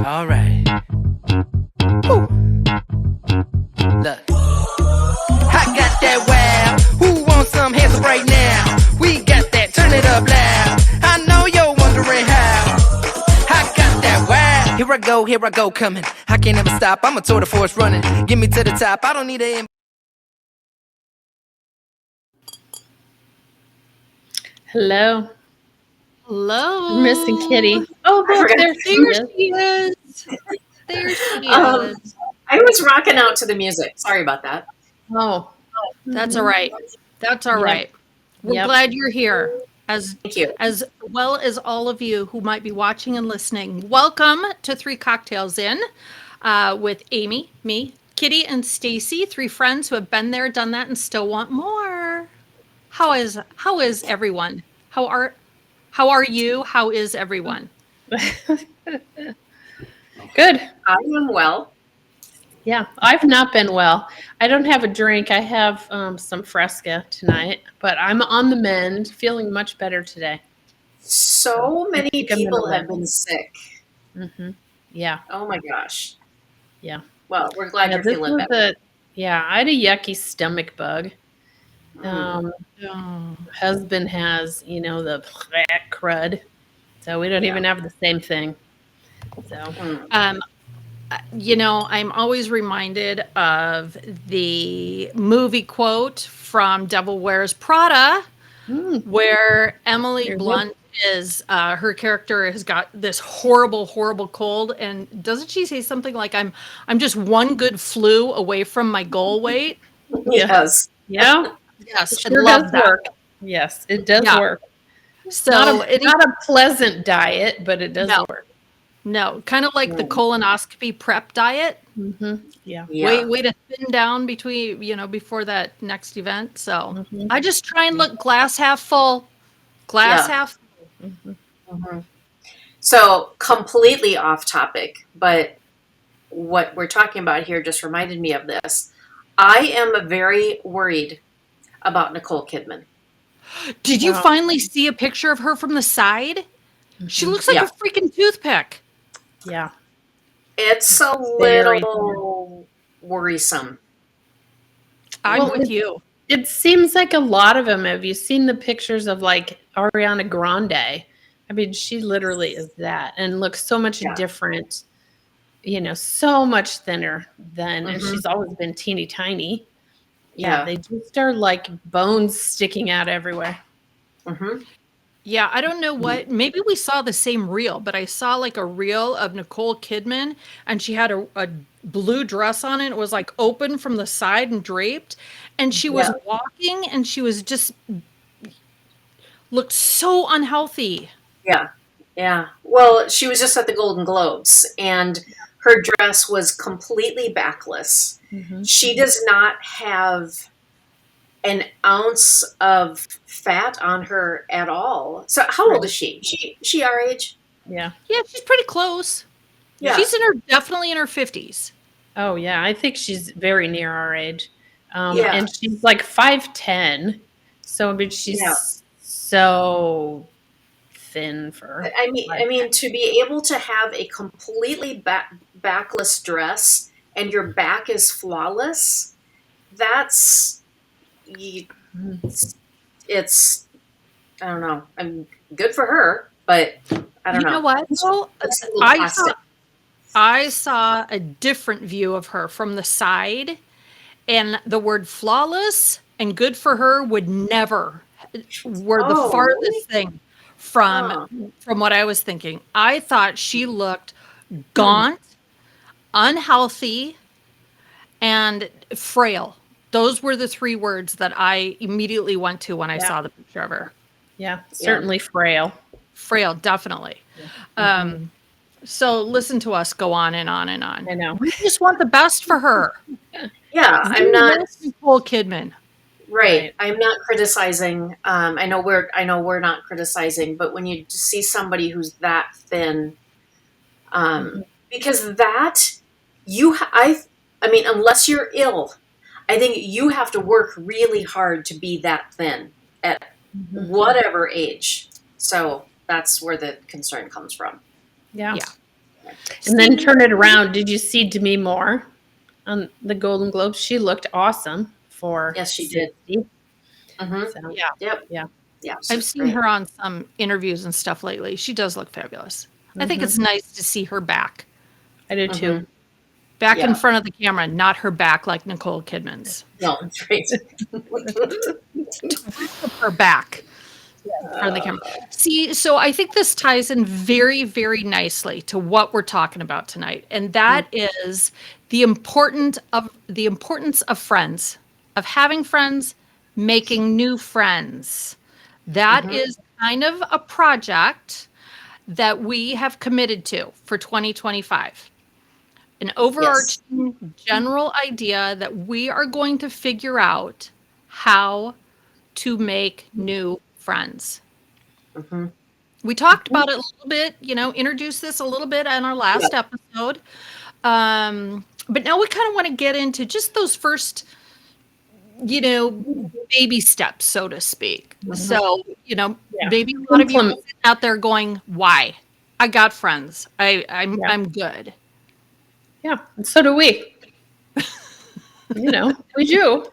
All right. Woo. Look. I got that wow. Who wants some hands up right now? We got that. Turn it up loud. I know you're wondering how. I got that wow. Here I go, coming. I can't ever stop. I'm a tour de force running. Get me to the top. I don't need a. Hello. Hello. We're missing Kitty. Oh, look, there she is. There she is. I was rocking out to the music. Sorry about that. Oh, That's all right. That's all right. We're glad you're here, Thank you. as well as all of you who might be watching and listening. Welcome to Three Cocktails In with Amy, me, Kitty, and Stacy, three friends who have been there, done that, and still want more. How is everyone? How are you? How is everyone? good. I am well. Yeah, I've not been well. I don't have a drink. I have some Fresca tonight, but I'm on the mend, feeling much better today. So many people have been sick. Mm-hmm. Yeah. Oh my gosh. Yeah. Well, we're glad you're feeling better. I had a yucky stomach bug. Husband has, the crud, so we don't even have the same thing. So, I'm always reminded of the movie quote from Devil Wears Prada, where Emily Blunt is, her character has got this horrible, horrible cold, and doesn't she say something like, "I'm just one good flu away from my goal weight"? Yes. Yeah. Yes, it sure does work. Yes, it does work. So not a pleasant diet, but it does work. No, kind of like the colonoscopy prep diet. Mm-hmm. Yeah. Way to thin down before that next event. So I just try and look glass half full. Half full. Mm-hmm. So completely off topic, but what we're talking about here just reminded me of this. I am very worried about Nicole Kidman. Did you finally see a picture of her from the side? She looks like a freaking toothpick. Yeah. It's a little worrisome. I'm with you. It seems like a lot of them. Have you seen the pictures of like Ariana Grande? I mean, she literally is that and looks so much different, so much thinner than, and she's always been teeny tiny. Yeah, they just are like bones sticking out everywhere. Mm-hmm. Yeah, I don't know what. Maybe we saw the same reel, but I saw like a reel of Nicole Kidman, and she had a blue dress on. It was like open from the side and draped, and she was walking, and she was just looked so unhealthy. Yeah. Well, she was just at the Golden Globes, and her dress was completely backless. Mm-hmm. She does not have an ounce of fat on her at all. So how old is she? She our age? Yeah, she's pretty close. Yeah, she's definitely in her 50s. Oh yeah, I think she's very near our age. And she's like 5'10", so I mean she's so thin for. I mean to be able to have a completely backless dress and your back is flawless, that's it's I don't know. I'm good for her, but I don't know. You know what? So I saw a different view of her from the side, and the word flawless and good for her were the farthest thing from what I was thinking. I thought she looked gaunt, unhealthy, and frail. Those were the three words that I immediately went to when I saw the picture of her. Yeah, certainly frail. Frail, definitely. Yeah. So listen to us go on and on and on. I know. We just want the best for her. Yeah, I'm not Nicole Kidman. Right. I'm not criticizing. I know we're not criticizing, but when you see somebody who's that thin, because I mean, unless you're ill, I think you have to work really hard to be that thin at whatever age. So that's where the concern comes from. Yeah. And then turn it around. Did you see Demi Moore on the Golden Globes? She looked awesome for Yes, she did. 60. Mm-hmm. So, Yeah. Yep. yeah. Yeah. I've seen her on some interviews and stuff lately. She does look fabulous. I think it's nice to see her back. I do too. Back in Yeah. front of the camera, not her back like Nicole Kidman's. No, that's right. Her back in front of the camera. See, so I think this ties in very, very nicely to what we're talking about tonight, and that is the importance of friends, of having friends, making new friends. That is kind of a project that we have committed to for 2025. An overarching general idea that we are going to figure out how to make new friends. We talked about it a little bit, introduced this a little bit on our last episode. But now we kind of want to get into just those first, baby steps, so to speak. So, maybe a lot of you are sitting out there going, why? I got friends. I'm good. Yeah. And so do we. We do.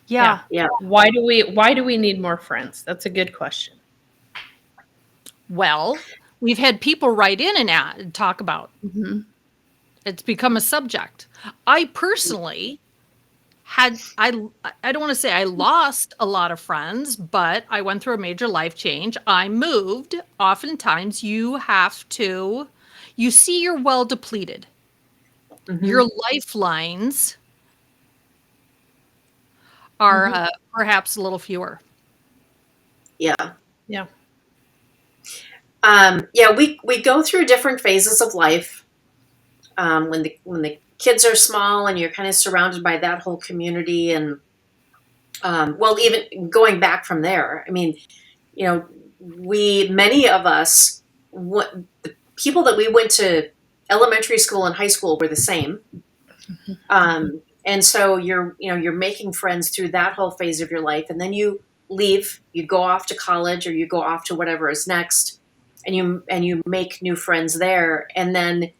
Yeah. Yeah. Why do we need more friends? That's a good question. Well, we've had people write in and talk about. It's become a subject. I personally I don't want to say I lost a lot of friends, but I went through a major life change. I moved. Oftentimes you see you're well depleted. Your lifelines are perhaps a little fewer. Yeah. Yeah. We go through different phases of life. When the kids are small and you're kind of surrounded by that whole community, and even going back from there, I mean, many of us, the people that we went to elementary school and high school were the same. And so you're making friends through that whole phase of your life, and then you leave, you go off to college, or you go off to whatever is next, and you make new friends there, and then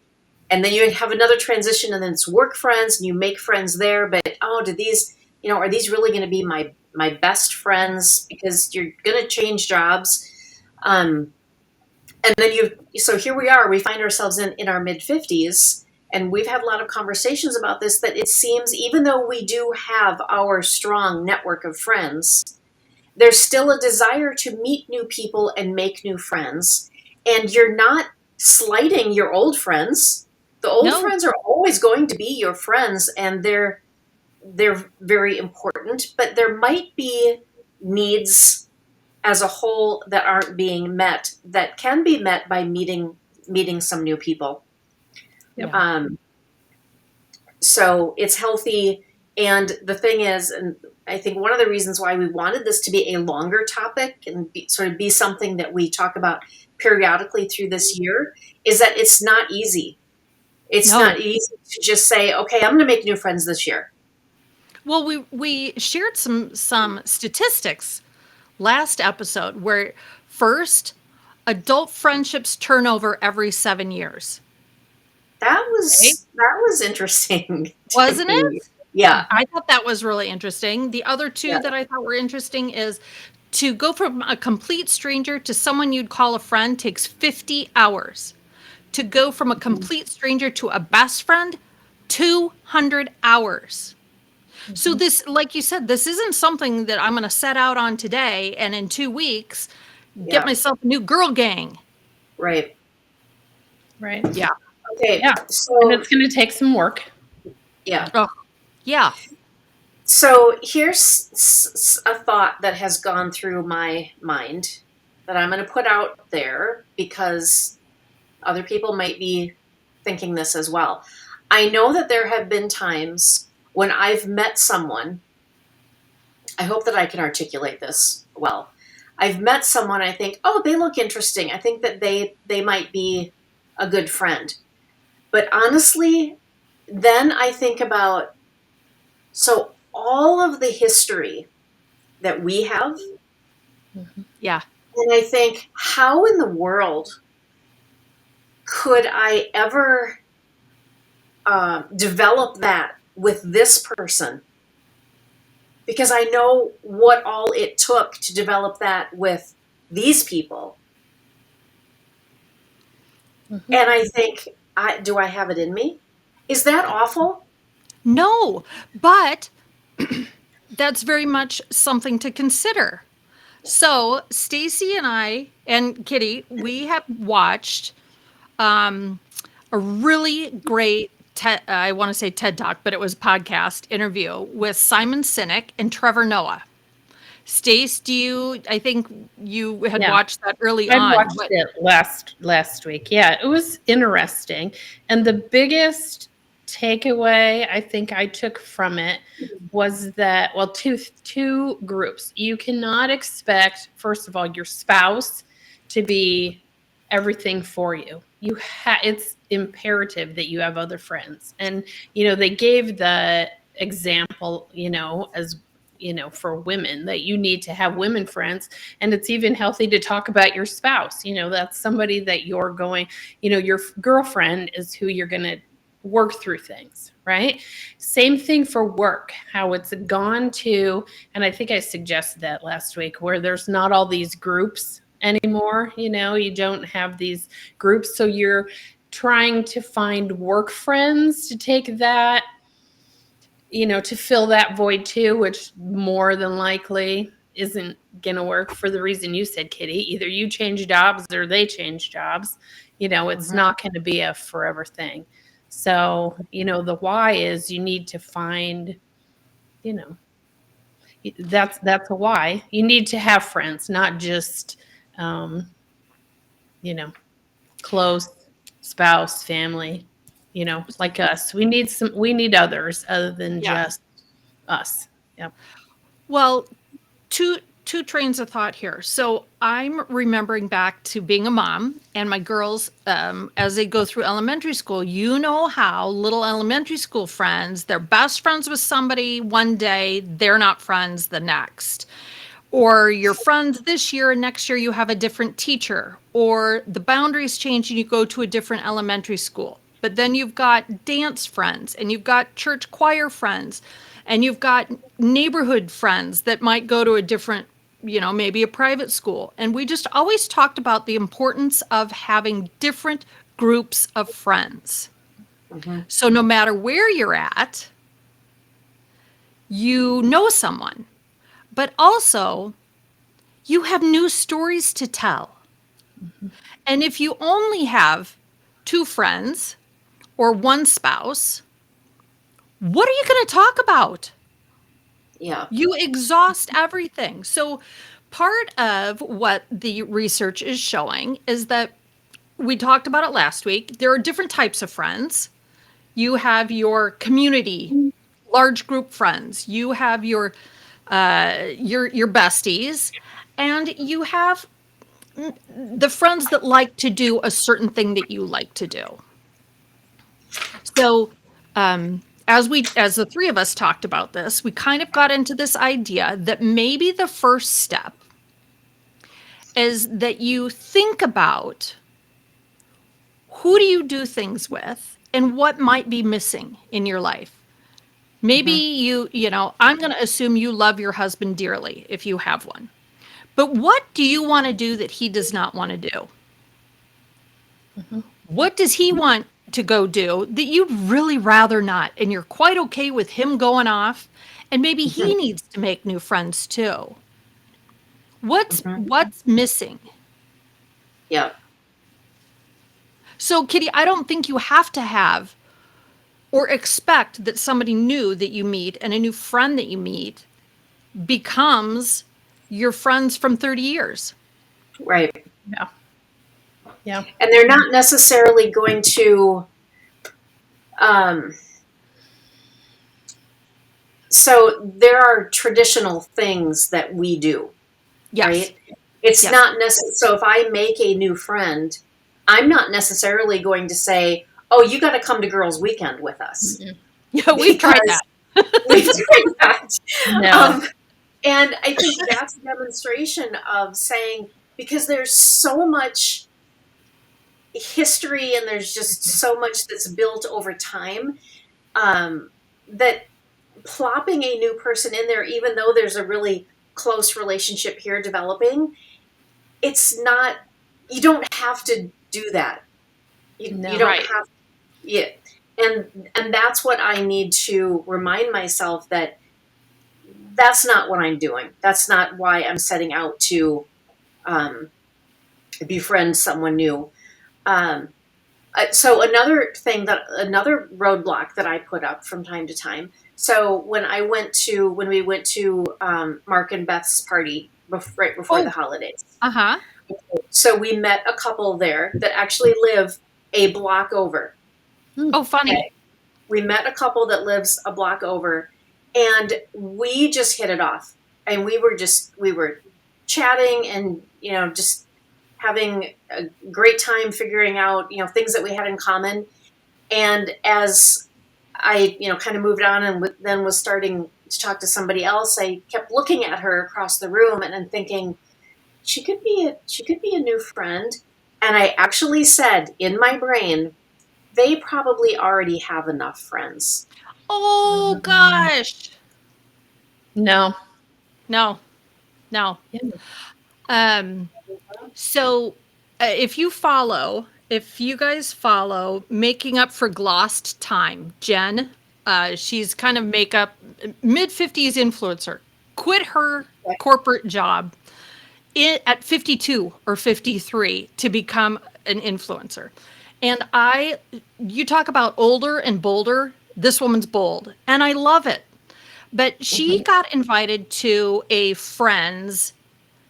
you have another transition, and then it's work friends, and you make friends there. But are these really going to be my best friends? Because you're going to change jobs, and then so here we are. We find ourselves in our mid-50s. And we've had a lot of conversations about this, that it seems, even though we do have our strong network of friends, there's still a desire to meet new people and make new friends. And you're not slighting your old friends. The old friends are always going to be your friends, and they're very important. But there might be needs as a whole that aren't being met, that can be met by meeting some new people. Yeah. So it's healthy. And the thing is, and I think one of the reasons why we wanted this to be a longer topic and be something that we talk about periodically through this year, is that it's not easy. It's not easy to just say, okay, I'm going to make new friends this year. Well, we shared some statistics last episode where first adult friendships turn over every 7 years. That was interesting. Wasn't it? Yeah. I thought that was really interesting. The other two that I thought were interesting is to go from a complete stranger to someone you'd call a friend takes 50 hours. To go from a complete stranger to a best friend, 200 hours. So this, like you said, this isn't something that I'm going to set out on today and in 2 weeks get myself a new girl gang. Right. Right. Yeah. Okay. Yeah. So, and it's going to take some work. Yeah. Oh, yeah. So here's a thought that has gone through my mind that I'm going to put out there, because other people might be thinking this as well. I know that there have been times when I've met someone, I hope that I can articulate this well. I've met someone, I think, oh, they look interesting. I think that they might be a good friend. But honestly, then I think about, so all of the history that we have, Yeah. and I think, how in the world could I ever develop that with this person? Because I know what all it took to develop that with these people. Mm-hmm. And I think, do I have it in me? Is that awful? No, but that's very much something to consider. So Stacy and I and Kitty, we have watched a really great I want to say TED Talk, but it was a podcast interview with Simon Sinek and Trevor Noah. Stace, I think you had Yeah. watched that early I on. watched it last week. Yeah, it was interesting. And the biggest takeaway I think I took from it was that, well, two groups. You cannot expect, first of all, your spouse to be everything for you. It's imperative that you have other friends. And they gave the example, as for women, that you need to have women friends. And it's even healthy to talk about your spouse. That's somebody that you're going, your girlfriend is who you're going to work through things, right? Same thing for work, how it's gone to, and I think I suggested that last week, where there's not all these groups anymore. You don't have these groups. So you're trying to find work friends to take that, to fill that void too, which more than likely isn't going to work for the reason you said, Kitty. Either you change jobs or they change jobs. It's not going to be a forever thing. So, the why is you need to find, that's a why. You need to have friends, not just, close spouse, family, like us. We need others other than just us. Yep. Well, two trains of thought here. So I'm remembering back to being a mom and my girls, as they go through elementary school. You know how little elementary school friends, they're best friends with somebody one day, they're not friends the next. Or you're friends this year and next year you have a different teacher, or the boundaries change and you go to a different elementary school. But then you've got dance friends and you've got church choir friends and you've got neighborhood friends that might go to a different, maybe a private school. And we just always talked about the importance of having different groups of friends. Mm-hmm. So no matter where you're at, you know someone. But also, you have new stories to tell. Mm-hmm. And if you only have two friends or one spouse, what are you going to talk about? Yeah. You exhaust everything. So part of what the research is showing is that, we talked about it last week, there are different types of friends. You have your community, large group friends. You have your besties, and you have the friends that like to do a certain thing that you like to do. So as the three of us talked about this, we kind of got into this idea that maybe the first step is that you think about who do you do things with and what might be missing in your life. Maybe I'm going to assume you love your husband dearly if you have one. But what do you want to do that he does not want to do? Mm-hmm. What does he want to go do that you'd really rather not? And you're quite okay with him going off, and maybe he needs to make new friends too. What's missing? Yeah. So, Kitty, I don't think you have to have or expect that somebody new that you meet and a new friend that you meet becomes your friends from 30 years. Right. Yeah. Yeah. And they're not necessarily going to, so there are traditional things that we do, yes. Right? It's not necessary. So if I make a new friend, I'm not necessarily going to say, oh, you got to come to girls' weekend with us. Mm-hmm. Yeah, we've tried that. We've tried that. No. And I think that's a demonstration of saying, because there's so much, history and there's just so much that's built over time, that plopping a new person in there, even though there's a really close relationship here developing, it's not, you don't have to do that. You don't Right. have, yeah. And that's what I need to remind myself, that that's not what I'm doing. That's not why I'm setting out to befriend someone new. Um, so another roadblock that I put up from time to time. So when we went to Mark and Beth's party right before the holidays. Uh-huh. So we met a couple there that actually live a block over. Oh, funny. Okay. We met a couple that lives a block over, and we just hit it off. And we were chatting and, just having a great time figuring out, things that we had in common. And as I, kind of moved on and then was starting to talk to somebody else, I kept looking at her across the room and thinking, she could be a new friend. And I actually said in my brain, they probably already have enough friends. Oh gosh. No. No. So if you guys follow Making Up for Glost Time, Jen, she's kind of mid-50s influencer, quit her corporate job at 52 or 53 to become an influencer. And you talk about older and bolder, this woman's bold, and I love it. But she got invited to a friend's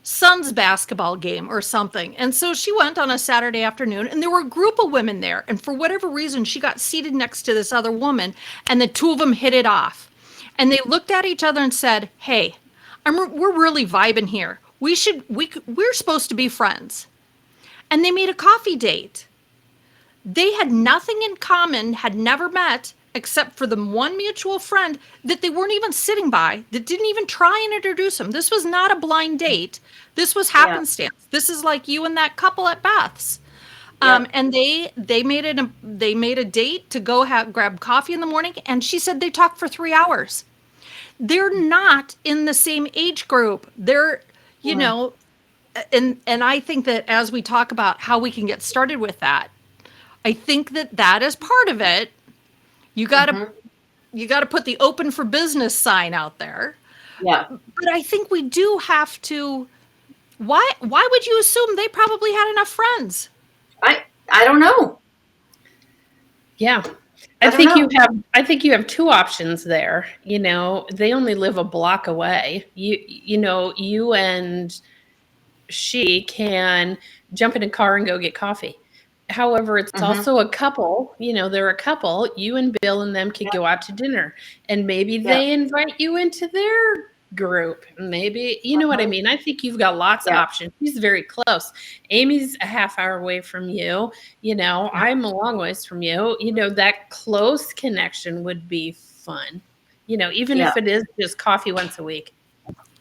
son's basketball game or something. And so she went on a Saturday afternoon, and there were a group of women there. And for whatever reason, she got seated next to this other woman, and the two of them hit it off. And they looked at each other and said, "Hey, we're really vibing here. We're supposed to be friends." And they made a coffee date. They had nothing in common, had never met, except for the one mutual friend that they weren't even sitting by, that didn't even try and introduce them. This was not a blind date. This was happenstance. Yeah. This is like you and that couple at Beth's. Yep. And they made a date to go grab coffee in the morning, and she said they talked for 3 hours. They're not in the same age group. They're, and I think that as we talk about how we can get started with that, I think that is part of it. You got to put the open for business sign out there. Yeah. But I think we do have to. Why would you assume they probably had enough friends? I don't know. Yeah. I think you have two options there. They only live a block away. You and she can jump in a car and go get coffee. However, it's also a couple, they're a couple. You and Bill and them could go out to dinner, and maybe they invite you into their group. Maybe, you know what I mean? I think you've got lots of options. She's very close. Amy's a half hour away from you. I'm a long ways from you. That close connection would be fun, even if it is just coffee once a week.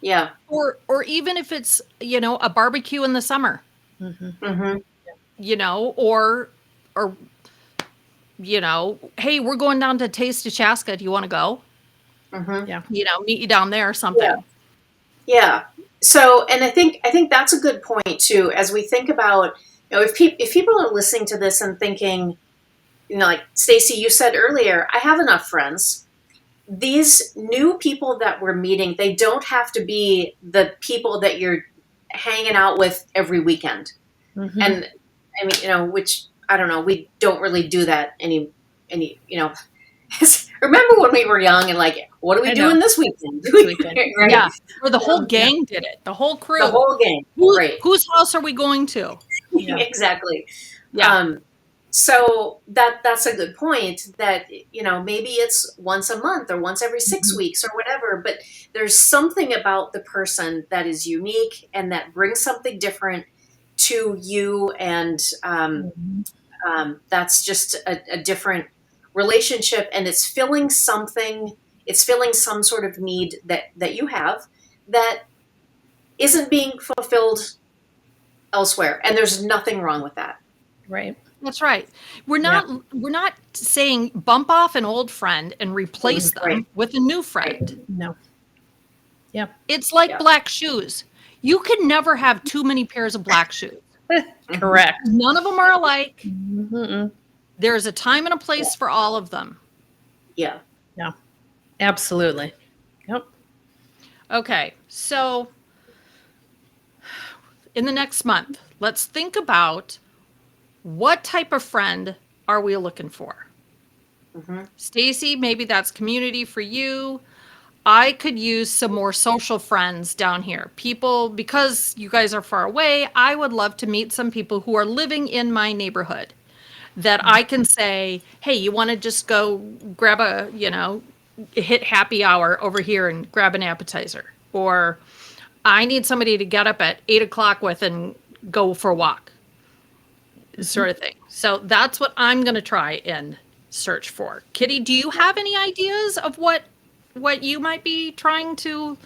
Yeah. Or even if it's, a barbecue in the summer. Or hey, we're going down to Taste of Chaska. Do you want to go? Yeah. Meet you down there or something. Yeah. So, and I think that's a good point too, as we think about, if people are listening to this and thinking, like Stacy, you said earlier, I have enough friends. These new people that we're meeting, they don't have to be the people that you're hanging out with every weekend. And I mean, which I don't know, we don't really do that any, remember when we were young and like, what are we doing this weekend? Right? Yeah. Or the whole gang did it. The whole crew. The whole gang. Right. Whose house are we going to? Yeah. Exactly. Yeah. So that's a good point, that, maybe it's once a month or once every 6 weeks or whatever, but there's something about the person that is unique and that brings something different to you. And that's just a different relationship, and it's filling some sort of need that you have that isn't being fulfilled elsewhere. And there's nothing wrong with that. Right. That's right. We're not saying bump off an old friend and replace them Right. with a new friend. No. Yeah. It's like Yeah. black shoes. You can never have too many pairs of black shoes. Correct. None of them are alike. Mm-mm. There's a time and a place for all of them. Yeah. Yeah. Absolutely. Yep. Okay, so in the next month, let's think about what type of friend are we looking for? Stacy, maybe that's community for you. I could use some more social friends down here. People, because you guys are far away, I would love to meet some people who are living in my neighborhood that I can say, hey, you want to just go grab a, hit happy hour over here and grab an appetizer. Or I need somebody to get up at 8 o'clock with and go for a walk, sort of thing. So that's what I'm going to try and search for. Kitty, do you have any ideas of what you might be trying to?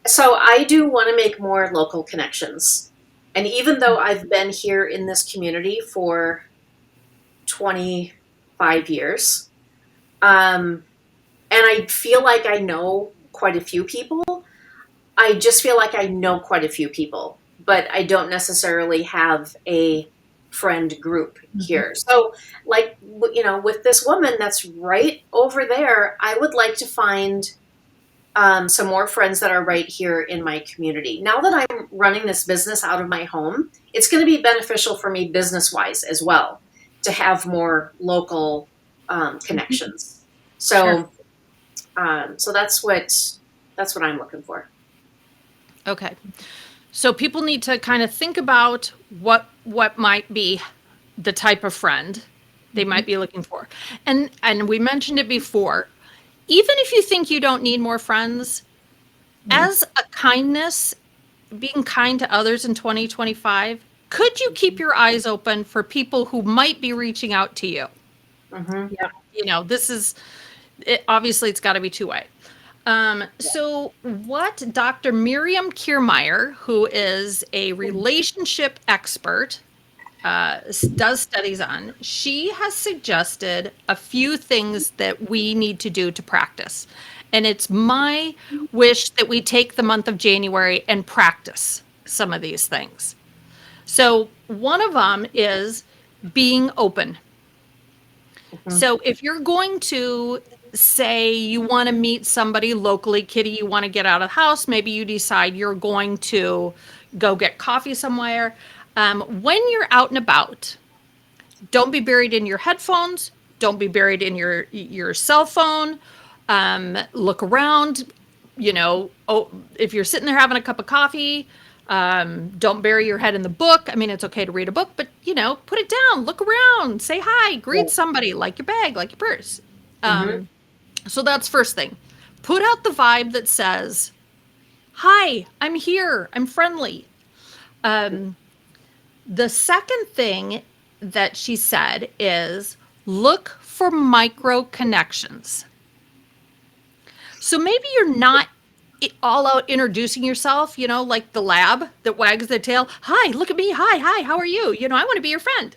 So I do want to make more local connections. And even though I've been here in this community for 25 years, and I feel like I know quite a few people, I just feel like I know quite a few people, but I don't necessarily have a friend group here. So, like, with this woman that's right over there, I would like to find some more friends that are right here in my community. Now that I'm running this business out of my home, it's going to be beneficial for me business-wise as well to have more local connections. So, so that's what I'm looking for. Okay. So people need to kind of think about what might be the type of friend they might be looking for. And we mentioned it before. Even if you think you don't need more friends, as a kindness, being kind to others in 2025, could you keep your eyes open for people who might be reaching out to you? Yeah. This is, obviously it's got to be two-way. So what Dr. Miriam Kiermaier, who is a relationship expert, does studies on, she has suggested a few things that we need to do to practice. And it's my wish that we take the month of January and practice some of these things. So one of them is being open. So if you're going to say you want to meet somebody locally, Kitty, you want to get out of the house, maybe you decide you're going to go get coffee somewhere. When you're out and about, don't be buried in your headphones. Don't be buried in your cell phone. Look around. If you're sitting there having a cup of coffee, don't bury your head in the book. I mean, it's okay to read a book, but put it down. Look around. Say hi. Greet somebody. Like your bag. Like your purse. So that's first thing. Put out the vibe that says, "Hi, I'm here. I'm friendly." The second thing that she said is look for micro connections. So maybe you're not all out introducing yourself, like the lab that wags their tail. Hi, look at me. Hi, how are you? I want to be your friend.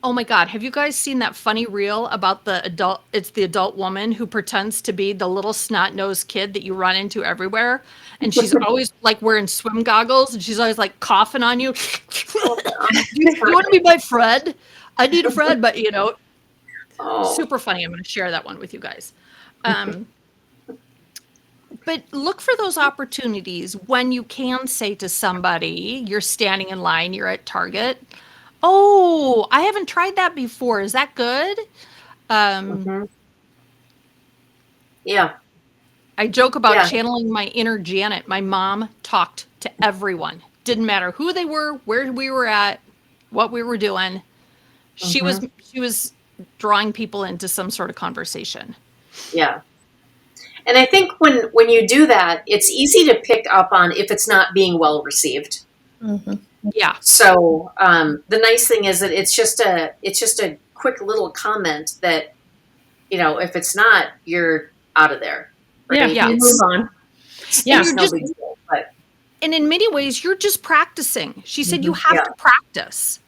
Oh my God, have you guys seen that funny reel about the adult woman who pretends to be the little snot-nosed kid that you run into everywhere? And she's always like wearing swim goggles and she's always like coughing on you. You want to be my friend? I need a friend, but super funny. I'm going to share that one with you guys. But look for those opportunities when you can say to somebody, you're standing in line, you're at Target. Oh, I haven't tried that before. Is that good? Yeah. I joke about channeling my inner Janet. My mom talked to everyone. Didn't matter who they were, where we were at, what we were doing. She was drawing people into some sort of conversation. Yeah. And I think when you do that, it's easy to pick up on if it's not being well received. Yeah. So the nice thing is that it's just a quick little comment that, if it's not, you're out of there. Right? Yeah. Move on. Yeah. It's no big deal, and in many ways, you're just practicing. She said you have to practice.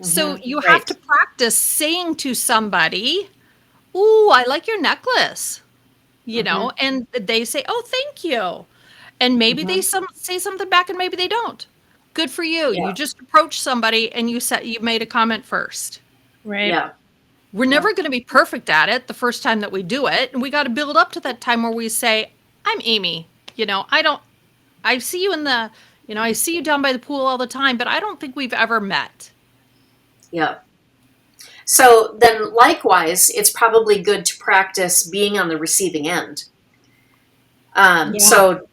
So you have Right. to practice saying to somebody, "Ooh, I like your necklace," and they say, "Oh, thank you." And maybe they say something back and maybe they don't. Good for you. Yeah. You just approached somebody and you made a comment first. Right. Yeah. We're never going to be perfect at it the first time that we do it. And we got to build up to that time where we say, "I'm Amy. I see you I see you down by the pool all the time, but I don't think we've ever met." Yeah. So then likewise, it's probably good to practice being on the receiving end. So,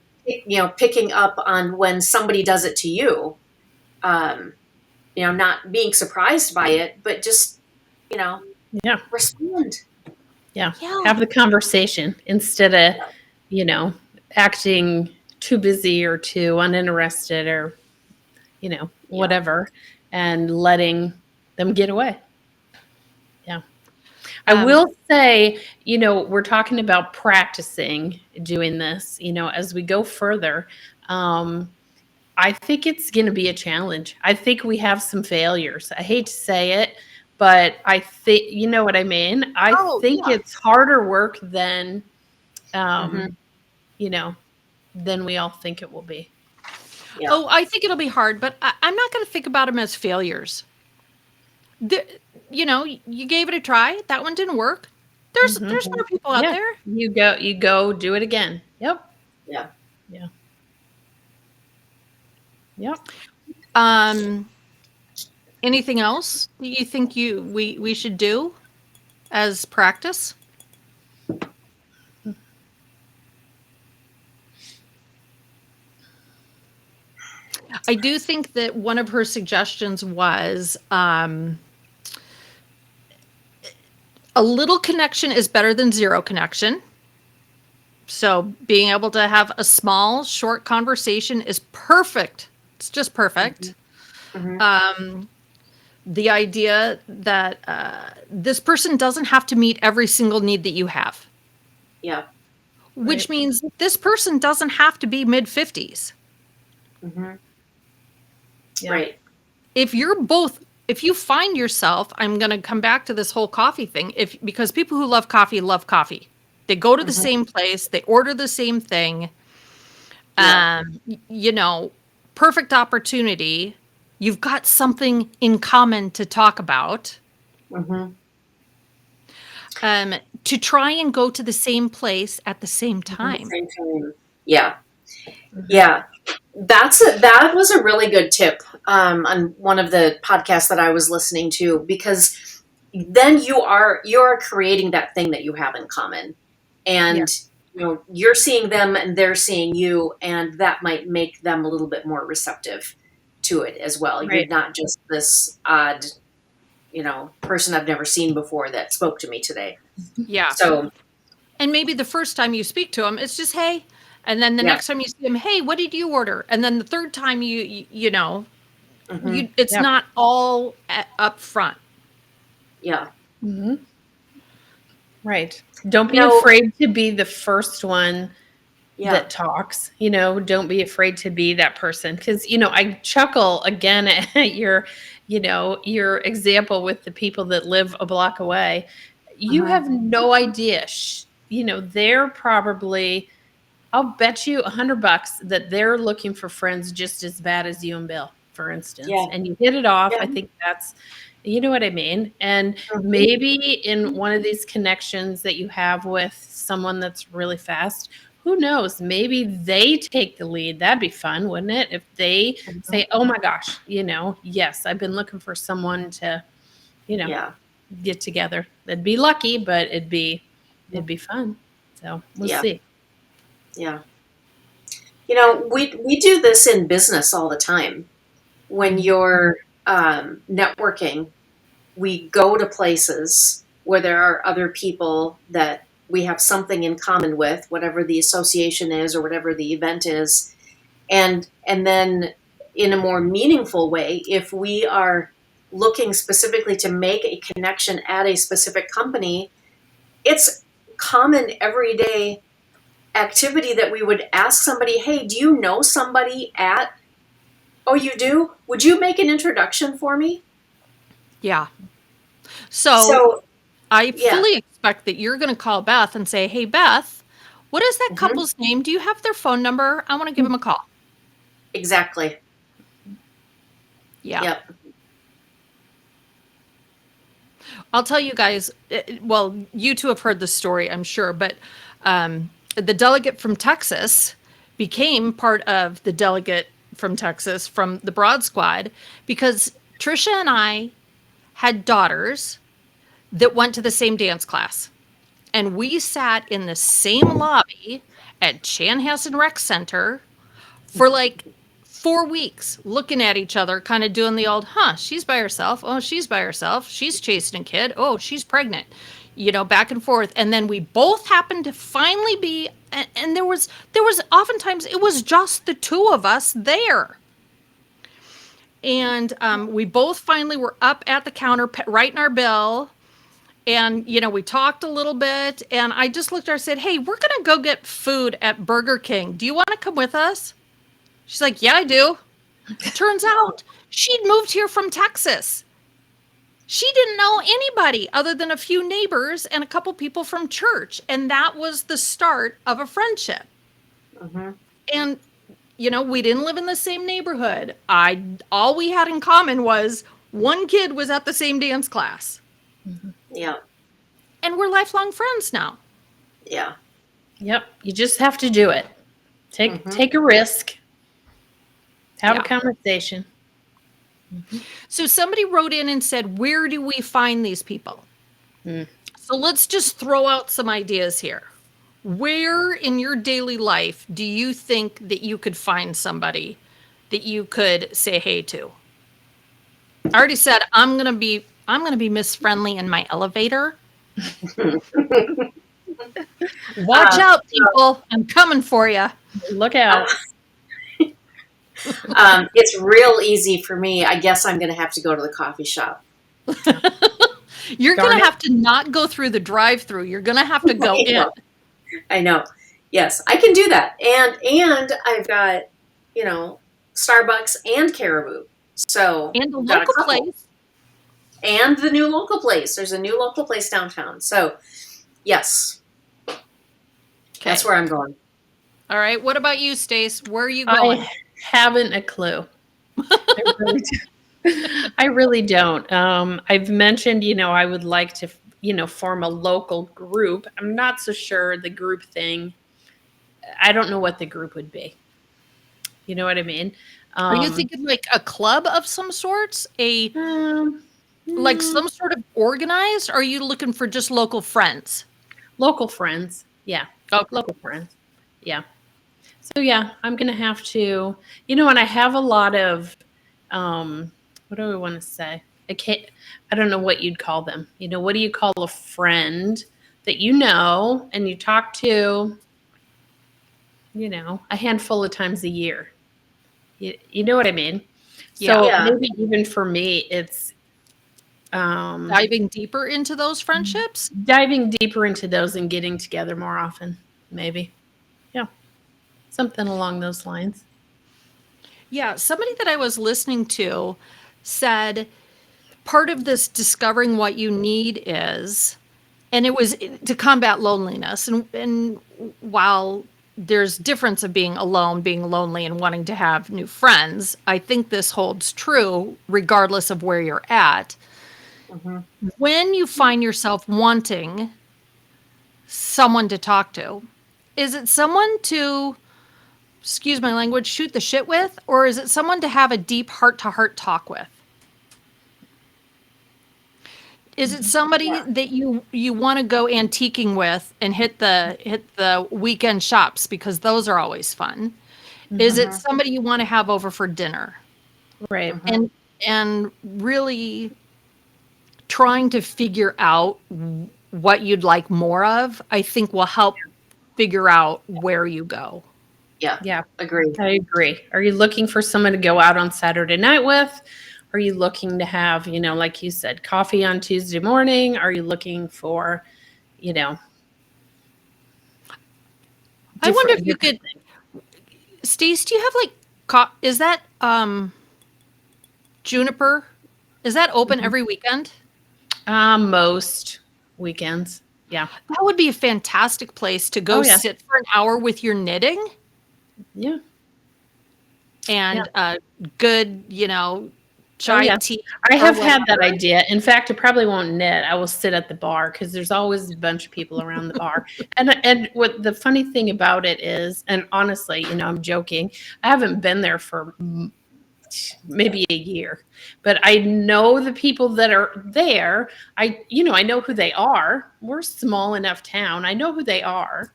picking up on when somebody does it to you, um, not being surprised by it, but just, Yeah. respond. Yeah. Yeah. Have the conversation instead of, you know, acting too busy or too uninterested or, whatever, and letting them get away. Yeah. I will say, we're talking about practicing doing this, as we go further. I think it's going to be a challenge. I think we have some failures. I hate to say it, but I think, you know what I mean? I Oh, think yeah. it's harder work than, Mhm. you know, than we all think it will be. Yeah. Oh, I think it'll be hard, but I'm not going to think about them as failures. The, you gave it a try. That one didn't work. There's more people out Yeah. there. You go do it again. Yep. Yeah. Yeah. Yep. Anything else you think we should do as practice? I do think that one of her suggestions was a little connection is better than zero connection. So being able to have a small, short conversation is perfect. It's just perfect. The idea that this person doesn't have to meet every single need that you have, Yeah. which means this person doesn't have to be mid 50s. Yeah. Right. If you find yourself, I'm going to come back to this whole coffee thing, because people who love coffee. They go to the same place, they order the same thing. Yeah. Perfect opportunity. You've got something in common to talk about. To try and go to the same place at the same time. Same time. Yeah. Yeah. That was a really good tip on one of the podcasts that I was listening to, because then you're creating that thing that you have in common, and you're seeing them and they're seeing you, and that might make them a little bit more receptive to it as well. Right. You're not just this odd, person I've never seen before that spoke to me today. Yeah. So, and maybe the first time you speak to them, it's just, hey. And then the next time you see them, hey, what did you order? And then the third time it's not all up front. Yeah. Right. Don't be afraid to be the first one that talks. Don't be afraid to be that person. Because, I chuckle again at your example with the people that live a block away. You have no idea. They're probably, I'll bet you $100 that they're looking for friends just as bad as you and Bill, for instance. Yeah. And you hit it off. Yeah. I think that's, you know what I mean? And maybe in one of these connections that you have with someone that's really fast, who knows? Maybe they take the lead. That'd be fun, wouldn't it? If they say, oh my gosh, yes, I've been looking for someone to, get together. That'd be lucky, but it'd be fun. So we'll see. Yeah. We do this in business all the time. When you're networking, we go to places where there are other people that we have something in common with, whatever the association is or whatever the event is. And then in a more meaningful way, if we are looking specifically to make a connection at a specific company, it's common everyday activity that we would ask somebody, hey, do you know somebody at, oh, you do? Would you make an introduction for me? Yeah. So So I yeah. fully expect that you're going to call Beth and say, "Hey, Beth, what is that Hmm. couple's name? Do you have their phone number? I want to give them a call." Exactly. Yeah. Yep. I'll tell you guys, well, you two have heard the story, I'm sure, but the delegate from Texas became part of the delegate from Texas from the Broad Squad because Trisha and I had daughters that went to the same dance class. And we sat in the same lobby at Chanhassen Rec Center for like 4 weeks looking at each other, kind of doing the old, she's by herself. Oh, she's by herself. She's chasing a kid. Oh, she's pregnant, back and forth. And then we both happened to finally be, and there was oftentimes it was just the two of us there. And we both finally were up at the counter writing our bill. And, we talked a little bit. And I just looked at her and said, "Hey, we're going to go get food at Burger King. Do you want to come with us?" She's like, "Yeah, I do." Turns out she'd moved here from Texas. She didn't know anybody other than a few neighbors and a couple people from church. And that was the start of a friendship. Hmm. And, we didn't live in the same neighborhood. All we had in common was one kid was at the same dance class. Yeah. And we're lifelong friends now. Yeah. Yep. You just have to do it. Take a risk. Have a conversation. So somebody wrote in and said, "Where do we find these people?" So let's just throw out some ideas here. Where in your daily life do you think that you could find somebody that you could say hey to? I already said I'm gonna be Miss Friendly in my elevator. Watch out, people! I'm coming for you. Look out. It's real easy for me. I guess I'm going to have to go to the coffee shop. You're Darn gonna it. have to not go through the drive-through. You're gonna have to go in. I know. Yes, I can do that. And I've got, Starbucks and Caribou. So And a I've got local couple. place. And the new local place. There's a new local place downtown. So yes, that's where I'm going. All right. What about you, Stace? Where are you going? I haven't a clue. I really don't. I've mentioned, I would like to, form a local group. I'm not so sure the group thing. I don't know what the group would be. You know what I mean? Are you thinking like a club of some sorts? Like some sort of organized? Or are you looking for just local friends? Local friends? Yeah. Oh, Local friends. Yeah. So yeah, I'm gonna have to, and I have a lot of, what do I want to say? I don't know what you'd call them. What do you call a friend that and you talk to, a handful of times a year? You know what I mean? So Yeah. maybe even for me, it's diving deeper into those friendships? diving deeper into those and getting together more often, maybe. Yeah. Something along those lines. Yeah. Somebody that I was listening to said part of this discovering what you need is, and it was to combat loneliness. And while there's difference of being alone, being lonely, and wanting to have new friends, I think this holds true regardless of where you're at. Mm-hmm. When you find yourself wanting someone to talk to, is it someone to, excuse my language, shoot the shit with, or is it someone to have a deep heart-to-heart talk with? Is it somebody that you want to go antiquing with and hit the weekend shops because those are always fun? Is it somebody you want to have over for dinner? Right. And really trying to figure out what you'd like more of, I think will help figure out where you go. Yeah. Yeah. Agree. I agree. Are you looking for someone to go out on Saturday night with? Are you looking to have, like you said, coffee on Tuesday morning? Are you looking for, I wonder if you could, Stace, do you have like, is that juniper? Is that open every weekend? Most weekends. Yeah. That would be a fantastic place to go sit for an hour with your knitting. Yeah. And good, chai tea. I have had that idea. In fact, I probably won't knit. I will sit at the bar because there's always a bunch of people around the bar. And what the funny thing about it is, and honestly, I'm joking, I haven't been there for maybe a year, but I know the people that are there. I know who they are. We're a small enough town. I know who they are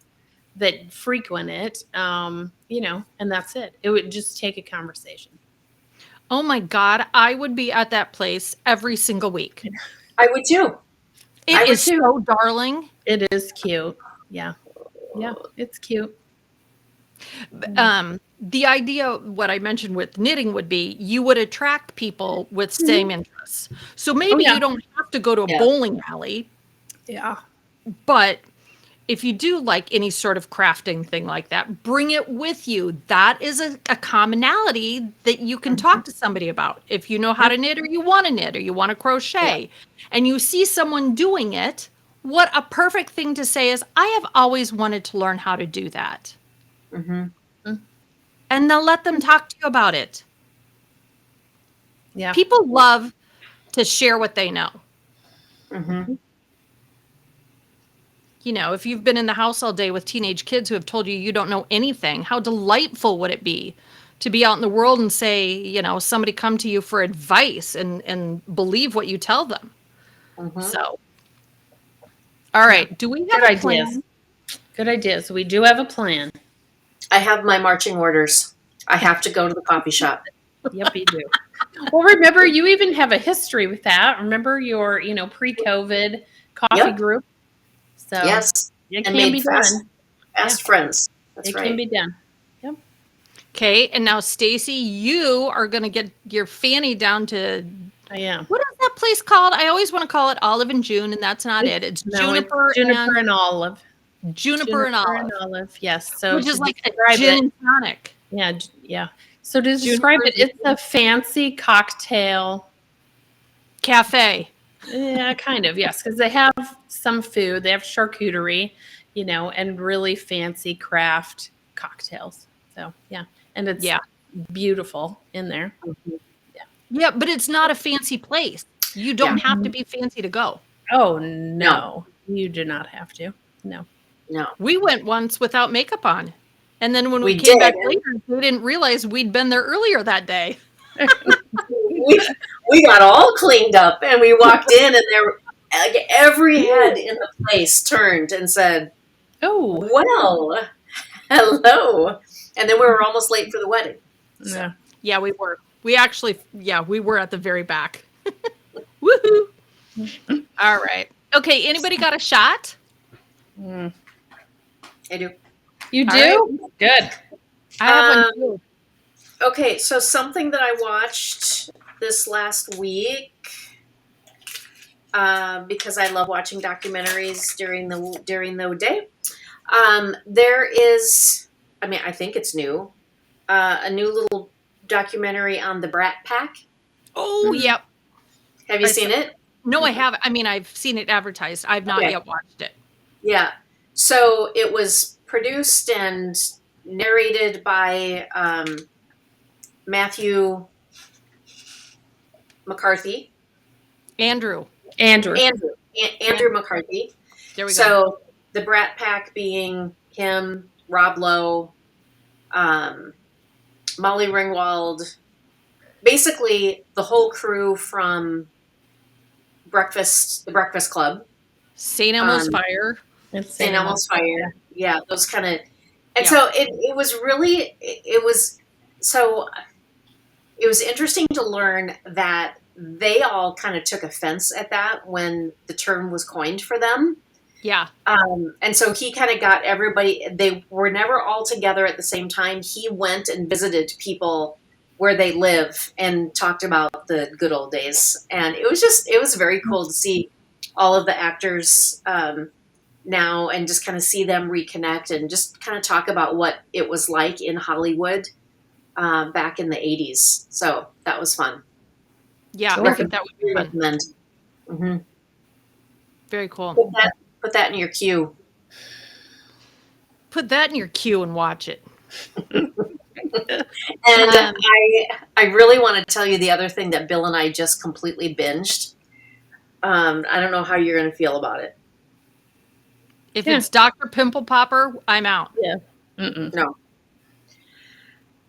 that frequent it, and that's it. It would just take a conversation. Oh my God, I would be at that place every single week. I would too. It is so darling. It is cute. Yeah. Yeah, it's cute. The idea, what I mentioned with knitting would be you would attract people with same interests. So maybe you don't have to go to a bowling alley. Yeah. But if you do like any sort of crafting thing like that, bring it with you. That is a commonality that you can talk to somebody about. If you know how to knit or you want to knit or you want to crochet and you see someone doing it, what a perfect thing to say is, I have always wanted to learn how to do that. Mm-hmm. And they'll let them talk to you about it. Yeah. People love to share what they know. Mm-hmm. If you've been in the house all day with teenage kids who have told you don't know anything, how delightful would it be to be out in the world and say, somebody come to you for advice and believe what you tell them. Mm-hmm. So, all right. Do we have a plan? Good ideas. We do have a plan. I have my marching orders. I have to go to the coffee shop. Yep, you do. Well, remember, you even have a history with that. Remember your, pre-COVID coffee group? So yes. It can be done. Fast friends. That's right. It can be done. Yep. Okay, and now Stacy, you are going to get your fanny down to. I am. What is that place called? I always want to call it Olive and June, and that's not it. It's Juniper and Olive. Juniper and Olive. Yes. So which is like a gin and tonic. Yeah, yeah. So to describe it, it's a fancy cocktail cafe. Yeah, kind of, yes, because they have some food. They have charcuterie, and really fancy craft cocktails. So, yeah. And it's beautiful in there. Mm-hmm. Yeah. Yeah, but it's not a fancy place. You don't have to be fancy to go. Oh, no. You do not have to. No. We went once without makeup on. And then when we came back later, we didn't realize we'd been there earlier that day. we got all cleaned up and we walked in and there every head in the place turned and said, "Oh, well, hello." And then we were almost late for the wedding. So. Yeah, we were. We were at the very back. Woohoo. All right. Okay, anybody got a shot? I do. You do? Right. Good. I have one too. Okay, so something that I watched this last week, because I love watching documentaries during the day. There is, I think it's new, a new little documentary on the Brat Pack. Oh, yep. Have you seen it? No, I haven't. I've seen it advertised. I've not yet watched it. Yeah. So it was produced and narrated by Matthew McCarthy. Andrew McCarthy. There we go. So the Brat Pack being him, Rob Lowe, Molly Ringwald, basically the whole crew from The Breakfast Club. St. Elmo's Fire. St. Elmo's Fire. Yeah, those kind of. And so it was really, it was interesting to learn that they all kind of took offense at that when the term was coined for them. Yeah. And so he kind of got everybody, they were never all together at the same time. He went and visited people where they live and talked about the good old days. And it was very cool to see all of the actors now and just kind of see them reconnect and just kind of talk about what it was like in Hollywood back in the 80s. So that was fun. Yeah, I Terrific. think that would be fun. Recommend. hmm Very cool. Put that in your queue. Put that in your queue and watch it. And Um, I really want to tell you the other thing that Bill and I just completely binged. I don't know how you're going to feel about it. If Yeah. it's Dr. Pimple Popper, I'm out. Yeah. Mm-mm. No.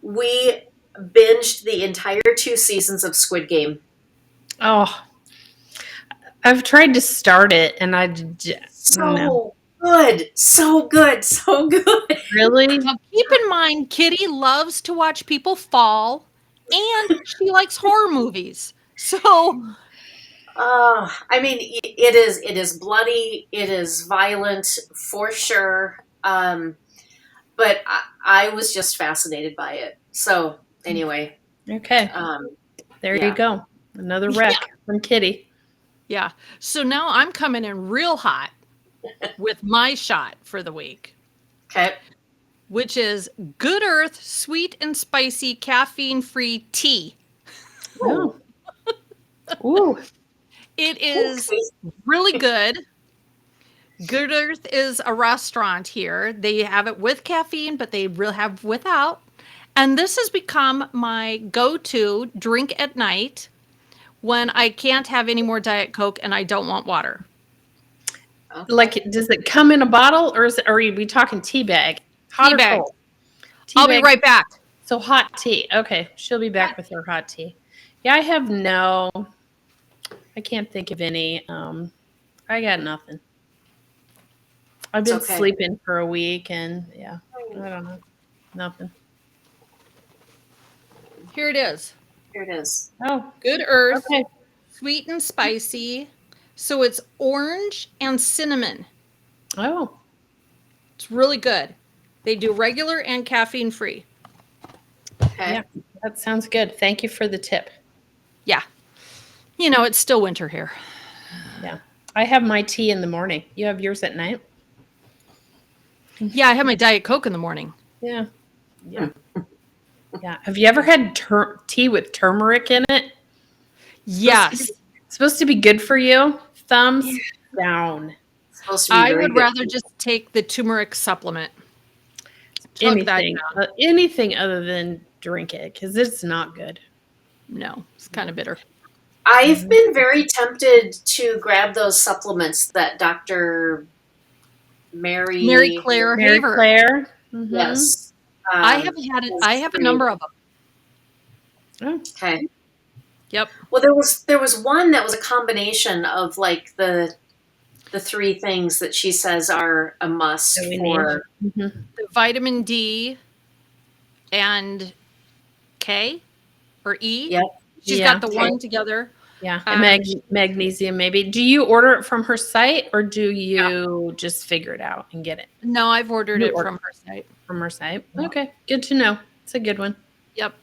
We binged the entire 2 seasons of Squid Game. Oh, I've tried to start it, and I don't know. So good. So good. So good. Really? Now, keep in mind, Kitty loves to watch people fall, and she likes horror movies. So, I mean, it is bloody. It is violent for sure. But I was just fascinated by it. So anyway, Okay. There yeah. you go. Another wreck from Kitty. yeah. So now I'm coming in real hot with my shot for the week, Okay. which is Good Earth sweet and spicy caffeine-free tea. Oh. Ooh. It is Okay. really good. Good Earth is a restaurant here. They have it with caffeine, but they really have without. And this has become my go-to drink at night when I can't have any more Diet Coke and I don't want water. Okay. Like, does it come in a bottle, or are we talking tea bag? Hot Tea or bag. cold? I'll be right back. So hot tea. Okay, she'll be back with her hot tea. Yeah, I can't think of any. I got nothing. I've been okay. sleeping for a week, and yeah, I don't know, nothing. Here it is. Here it is. Oh, Good Earth, okay. sweet and spicy. So it's orange and cinnamon. Oh, It's really good. They do regular and caffeine free. Okay. yeah, that sounds good. Thank you for the tip. Yeah. You know, it's still winter here. Yeah, I have my tea in the morning. You have yours at night? Yeah, I have my Diet Coke in the morning. Yeah, yeah, yeah. Have you ever had tea with turmeric in it? Yes. Supposed to be good for you. Thumbs down. It's supposed to be I very would good. rather just take the turmeric supplement. Chug that Anything, down. anything other than drink it, because it's not good. No, it's kind of bitter. I've been very tempted to grab those supplements that Dr. Mary Mary Claire Mary Haver. Claire. Mhm. Yes. I haven't had it. I have a number of them. Oh, Okay. Yep. Well, there was one that was a combination of like the three things that she says are a must that we for. need. Mhm. The vitamin D and K or E. Yep. She's Yeah. got the one together. Yeah, Um, magnesium maybe. Do you order it from her site, or do you just figure it out and get it No, I've ordered You it order- from her site. from her site? Okay, good to know. It's a good one. Yep.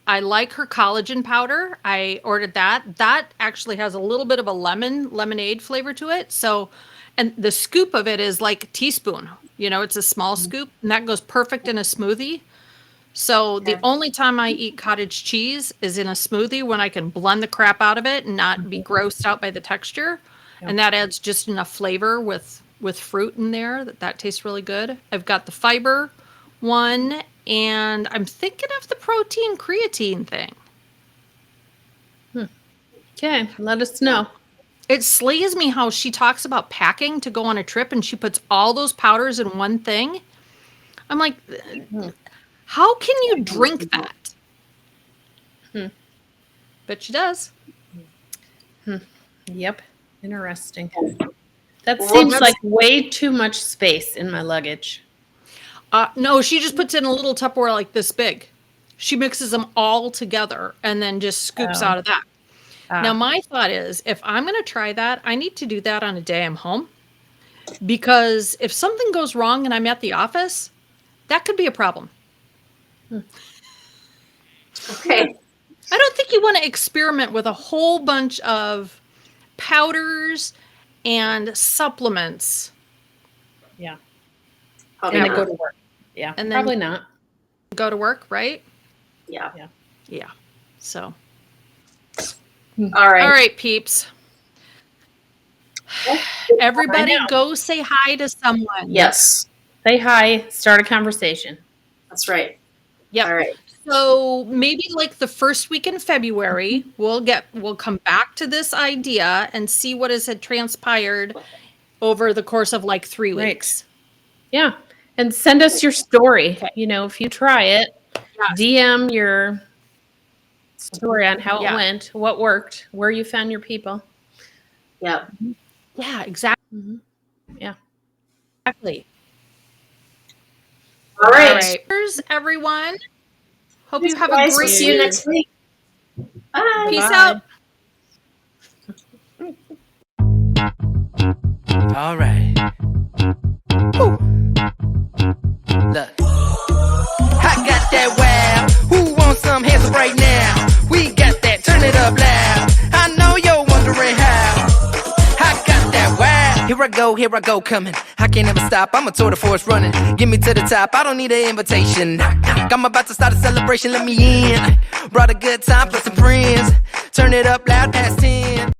I like her collagen powder. I ordered that. That actually has a little bit of a lemonade flavor to it. So, and the scoop of it is like a teaspoon. You know, it's a small scoop, and that goes perfect in a smoothie. So the only time I eat cottage cheese is in a smoothie when I can blend the crap out of it and not be grossed out by the texture. And that adds just enough flavor with fruit in there that tastes really good. I've got the fiber one, and I'm thinking of the protein creatine thing. Okay, let us know. It slays me how she talks about packing to go on a trip and she puts all those powders in one thing. I'm like, how can you drink that? But she does. Yep, interesting. That Well, seems that's- like way too much space in my luggage. No, she just puts in a little Tupperware like this big. She mixes them all together and then just scoops Oh. out of that. Ah, Now, my thought is if I'm going to try that, I need to do that on a day I'm home. Because if something goes wrong and I'm at the office, that could be a problem. Okay. I don't think you want to experiment with a whole bunch of powders and supplements. yeah, I'll and then never- go to work. Yeah, And then- probably not. Go to work, right? Yeah. Yeah. So All right. All right, peeps. Everybody go say hi to someone. Yes, Say hi, start a conversation. that's right. Yep. All right. So maybe like the first week in February, we'll come back to this idea and see what has had transpired over the course of like 3 weeks. Yeah. And send us your story. Okay. You know, if you try it, Yes. DM your story on how it Yeah. went, what worked, where you found your people. Yep. Yeah, exactly. Yeah. Exactly. All right. All right. Here's everyone. Hope you have a Guys, we'll great see you week. next week. Bye. Peace Bye. out. All right. Woo. Look, I got that wow. Who wants some hands up right now? We got that. Turn it up loud. I know you're wondering how. I got that wow. Here I go, coming. I can't ever stop. I'm a tour de force running. Get me to the top. I don't need an invitation. Knock, knock. I'm about to start a celebration. Let me in. Brought a good time plus some friends. Turn it up loud past 10.